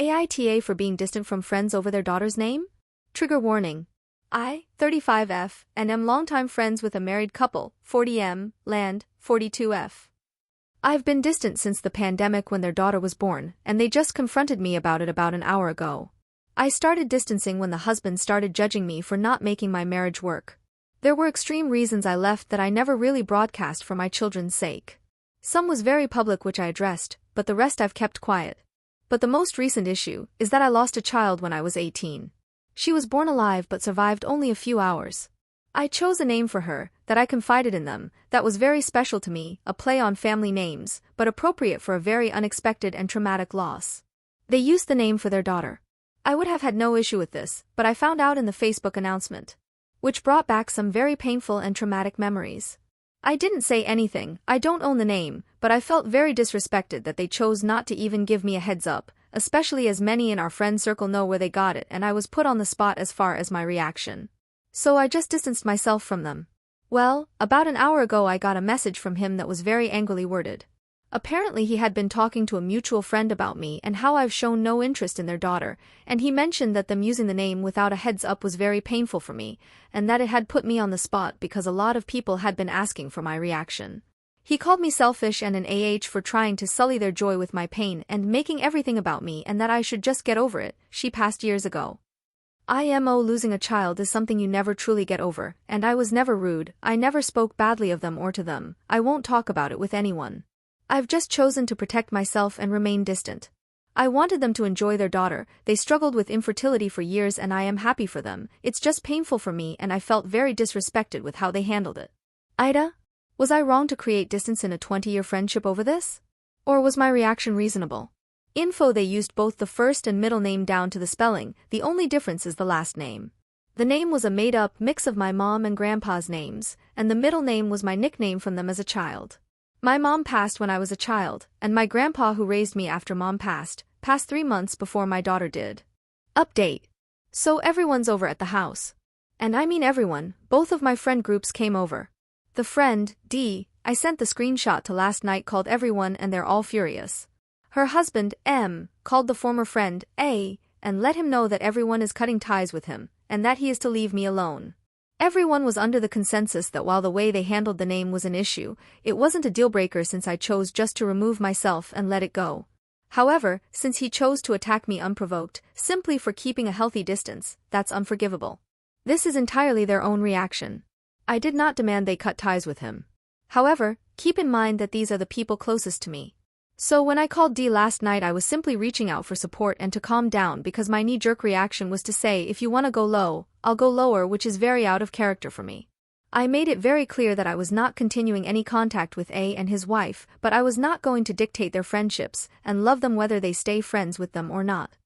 AITA for being distant from friends over their daughter's name? Trigger warning. I, 35F, and am longtime friends with a married couple, 40M, land, 42F. I've been distant since the pandemic when their daughter was born, and they just confronted me about it about an hour ago. I started distancing when the husband started judging me for not making my marriage work. There were extreme reasons I left that I never really broadcast for my children's sake. Some was very public which I addressed, but the rest I've kept quiet. But the most recent issue is that I lost a child when I was 18. She was born alive but survived only a few hours. I chose a name for her, that I confided in them, that was very special to me, a play on family names, but appropriate for a very unexpected and traumatic loss. They used the name for their daughter. I would have had no issue with this, but I found out in the Facebook announcement, which brought back some very painful and traumatic memories. I didn't say anything, I don't own the name, but I felt very disrespected that they chose not to even give me a heads up, especially as many in our friend circle know where they got it, and I was put on the spot as far as my reaction. So I just distanced myself from them. Well, about an hour ago I got a message from him that was very angrily worded. Apparently he had been talking to a mutual friend about me and how I've shown no interest in their daughter, and he mentioned that them using the name without a heads up was very painful for me, and that it had put me on the spot because a lot of people had been asking for my reaction. He called me selfish and an for trying to sully their joy with my pain and making everything about me, and that I should just get over it. She passed years ago. Losing a child is something you never truly get over, and I was never rude, I never spoke badly of them or to them, I won't talk about it with anyone. I've just chosen to protect myself and remain distant. I wanted them to enjoy their daughter, they struggled with infertility for years and I am happy for them, it's just painful for me and I felt very disrespected with how they handled it. AITA? Was I wrong to create distance in a 20-year friendship over this? Or was my reaction reasonable? They used both the first and middle name down to the spelling, the only difference is the last name. The name was a made-up mix of my mom and grandpa's names, and the middle name was my nickname from them as a child. My mom passed when I was a child, and my grandpa who raised me after mom passed 3 months before my daughter did. Update. So everyone's over at the house. And I mean everyone, both of my friend groups came over. The friend, D, I sent the screenshot to last night called everyone and they're all furious. Her husband, M, called the former friend, A, and let him know that everyone is cutting ties with him, and that he is to leave me alone. Everyone was under the consensus that while the way they handled the name was an issue, it wasn't a deal-breaker since I chose just to remove myself and let it go. However, since he chose to attack me unprovoked, simply for keeping a healthy distance, that's unforgivable. This is entirely their own reaction. I did not demand they cut ties with him. However, keep in mind that these are the people closest to me. So when I called D last night I was simply reaching out for support and to calm down because my knee-jerk reaction was to say if you want to go low, I'll go lower, which is very out of character for me. I made it very clear that I was not continuing any contact with A and his wife, but I was not going to dictate their friendships and love them whether they stay friends with them or not.